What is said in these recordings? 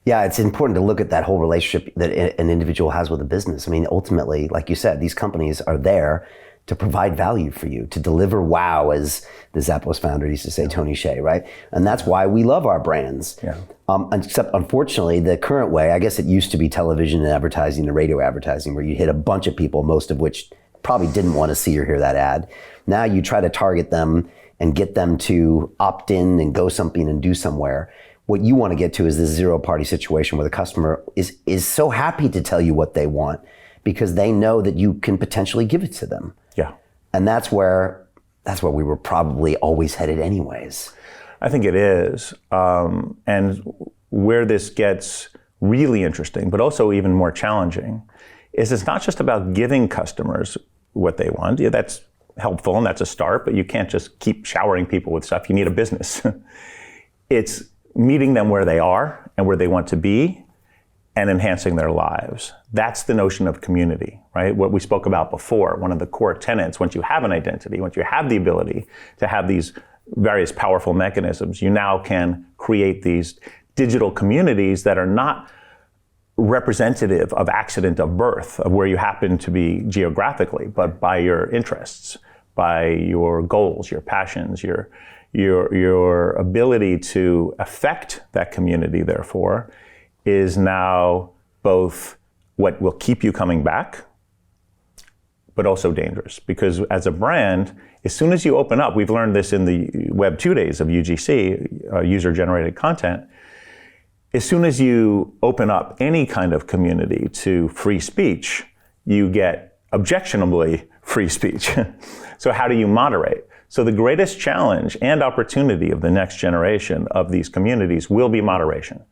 Yeah, it's important to look at that whole relationship that an individual has with a business. I mean, ultimately, like you said, these companies are there to provide value for you, to deliver wow, as the Zappos founder used to say, Tony Hsieh, right? And that's why we love our brands. Yeah. Except, unfortunately, the current way, I guess it used to be television and advertising and radio advertising, where you hit a bunch of people, most of which probably didn't want to see or hear that ad. Now you try to target them and get them to opt in and go something and do somewhere. What you want to get to is this zero-party situation where the customer is so happy to tell you what they want because they know that you can potentially give it to them. Yeah. And that's where we were probably always headed anyways. I think it is. And where this gets really interesting, but also even more challenging, is it's not just about giving customers what they want. Yeah, that's helpful and that's a start, but you can't just keep showering people with stuff. You need a business. It's meeting them where they are and where they want to be and enhancing their lives. That's the notion of community, right? What we spoke about before, one of the core tenets, once you have an identity, once you have the ability to have these various powerful mechanisms, you now can create these digital communities that are not representative of accident of birth, of where you happen to be geographically, but by your interests, by your goals, your passions, your ability to affect that community, therefore, is now both what will keep you coming back, but also dangerous. Because as a brand, as soon as you open up, we've learned this in the Web 2 days of UGC, user-generated content, as soon as you open up any kind of community to free speech, you get objectionably free speech. So how do you moderate? So the greatest challenge and opportunity of the next generation of these communities will be moderation.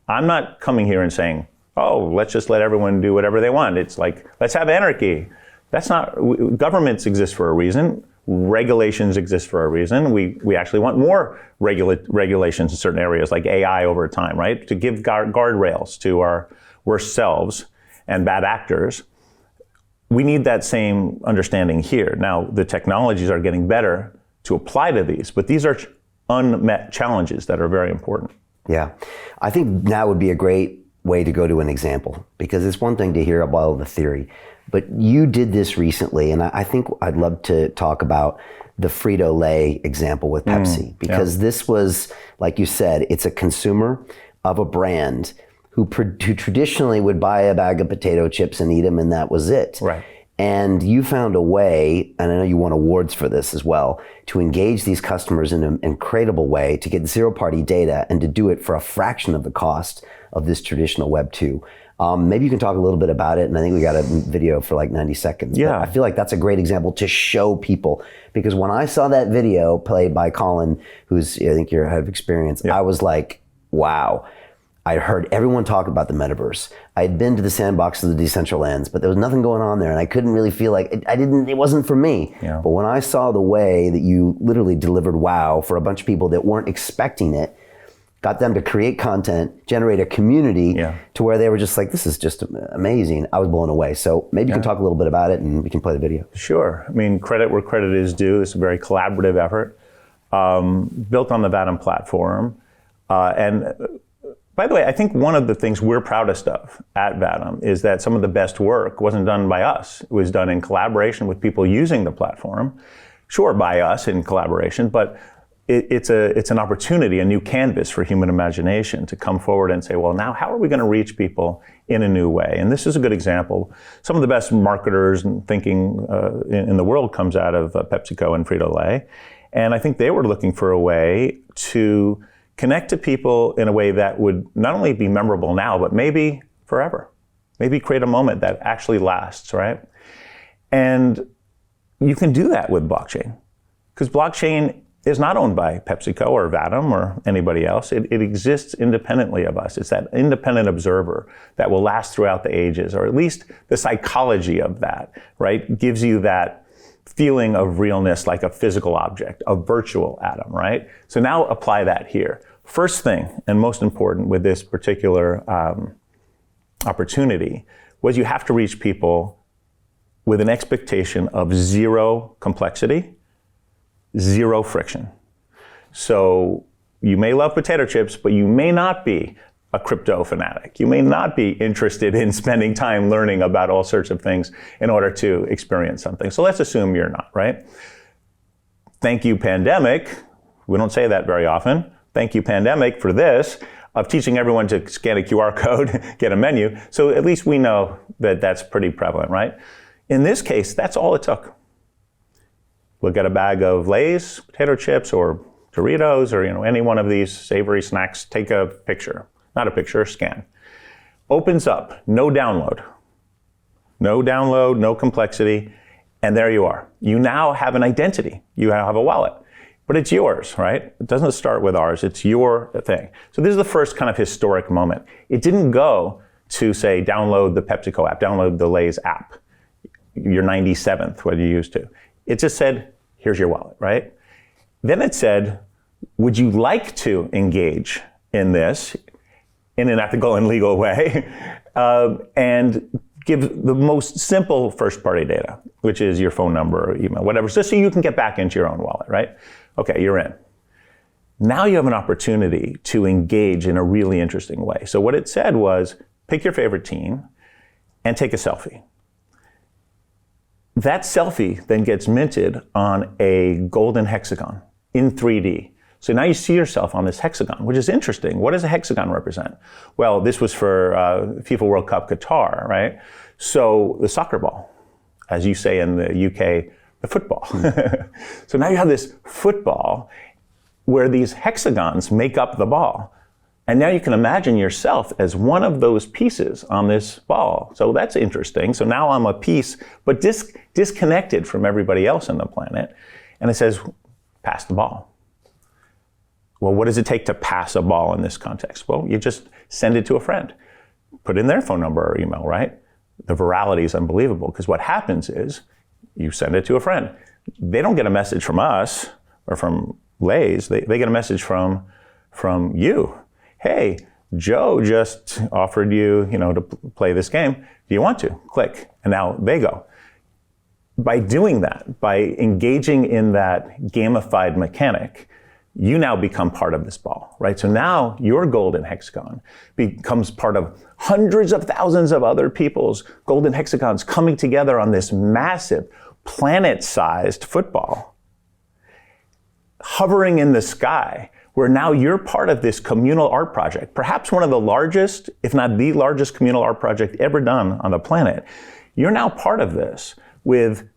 I'm not coming here and saying, oh, let's just let everyone do whatever they want. It's like, let's have anarchy. That's not, governments exist for a reason. Regulations exist for a reason. We actually want more regulations in certain areas like AI over time, right? To give guardrails to our worst selves and bad actors. We need that same understanding here. Now, the technologies are getting better to apply to these, but these are unmet challenges that are very important. Yeah, I think now would be a great way to go to an example, because it's one thing to hear about the theory, but you did this recently, and I think I'd love to talk about the Frito-Lay example with Pepsi, because this was, like you said, it's a consumer of a brand who traditionally would buy a bag of potato chips and eat them, and that was it. Right. And you found a way, and I know you won awards for this as well, to engage these customers in an incredible way, to get zero-party data and to do it for a fraction of the cost of this traditional Web 2. Maybe you can talk a little bit about it, and I think we got a video for like 90 seconds. Yeah. But I feel like that's a great example to show people, because when I saw that video played by Colin, who's, I think you're head of experience, I was like, wow. I heard everyone talk about the metaverse. I had been to the sandbox of the Decentralands, but there was nothing going on there, and I couldn't really feel like it wasn't for me. Yeah. But when I saw the way that you literally delivered wow for a bunch of people that weren't expecting it, got them to create content, generate a community to where they were just like, this is just amazing. I was blown away. So maybe you can talk a little bit about it and we can play the video. Sure. I mean, credit where credit is due. It's a very collaborative effort, built on the Vatom platform. And by the way, I think one of the things we're proudest of at Vatom is that some of the best work wasn't done by us. It was done in collaboration with people using the platform. Sure, by us in collaboration, but it's an opportunity, a new canvas for human imagination to come forward and say, well, now how are we going to reach people in a new way? And this is a good example. Some of the best marketers and thinking in the world comes out of PepsiCo and Frito-Lay. And I think they were looking for a way to connect to people in a way that would not only be memorable now, but maybe forever. Maybe create a moment that actually lasts, right? And you can do that with blockchain, because blockchain is not owned by PepsiCo or Vatom or anybody else. It exists independently of us. It's that independent observer that will last throughout the ages, or at least the psychology of that, right? Gives you that feeling of realness like a physical object, a virtual atom, right? So now apply that here. First thing, and most important with this particular opportunity, was you have to reach people with an expectation of zero complexity, zero friction. So you may love potato chips, but you may not be a crypto fanatic. You may not be interested in spending time learning about all sorts of things in order to experience something. So let's assume you're not, right? Thank you, pandemic. We don't say that very often. Thank you, pandemic, for this, of teaching everyone to scan a QR code, get a menu. So at least we know that that's pretty prevalent, right? In this case, that's all it took. We'll get a bag of Lay's, potato chips, or Doritos, or any one of these savory snacks, take a picture. Not a picture, scan. Opens up, no download. No download, no complexity, and there you are. You now have an identity. You have a wallet, but it's yours, right? It doesn't start with ours, it's your thing. So this is the first kind of historic moment. It didn't go to say, download the PepsiCo app, download the Lay's app, your 97th, what you used to. It just said, here's your wallet, right? Then it said, would you like to engage in this in an ethical and legal way, and give the most simple first-party data, which is your phone number or email, whatever, just so you can get back into your own wallet, right? Okay, you're in. Now you have an opportunity to engage in a really interesting way. So what it said was, pick your favorite team and take a selfie. That selfie then gets minted on a golden hexagon in 3D. So now you see yourself on this hexagon, which is interesting. What does a hexagon represent? Well, this was for FIFA World Cup Qatar, right? So the soccer ball, as you say in the UK, the football. So now you have this football where these hexagons make up the ball. And now you can imagine yourself as one of those pieces on this ball. So that's interesting. So now I'm a piece, but disconnected from everybody else on the planet. And it says, pass the ball. Well, what does it take to pass a ball in this context? Well, you just send it to a friend, put in their phone number or email, right? The virality is unbelievable, because what happens is you send it to a friend. They don't get a message from us or from Lay's. They get a message from you. Hey, Joe just offered you, to play this game. Do you want to? Click. And now they go. By doing that, by engaging in that gamified mechanic, you now become part of this ball, right? So now your golden hexagon becomes part of hundreds of thousands of other people's golden hexagons coming together on this massive planet-sized football, hovering in the sky, where now you're part of this communal art project, perhaps one of the largest, if not the largest communal art project ever done on the planet. You're now part of this with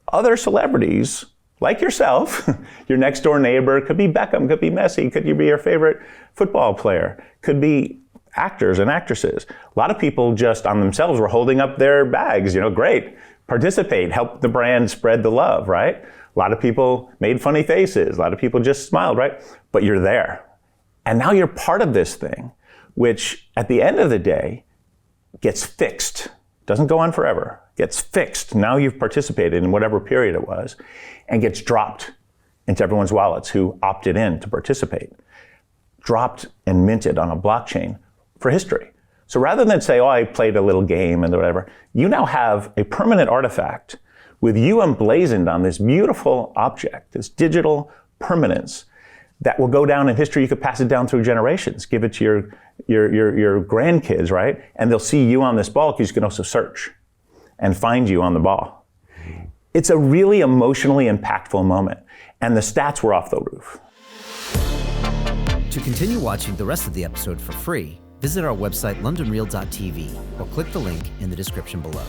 other celebrities like yourself. Your next door neighbor could be Beckham, could be Messi, could be your favorite football player, could be actors and actresses. A lot of people just on themselves were holding up their bags, great, participate, help the brand spread the love, right? A lot of people made funny faces, a lot of people just smiled, right? But you're there. And now you're part of this thing, which at the end of the day gets fixed. Doesn't go on forever, gets fixed. Now you've participated in whatever period it was, and gets dropped into everyone's wallets who opted in to participate. Dropped and minted on a blockchain for history. So rather than say, I played a little game and whatever, you now have a permanent artifact with you emblazoned on this beautiful object, this digital permanence that will go down in history. You could pass it down through generations, give it to your grandkids, right? And they'll see you on this ball, because you can also search and find you on the ball. It's a really emotionally impactful moment, and the stats were off the roof. To continue watching the rest of the episode for free, visit our website londonreal.tv or click the link in the description below.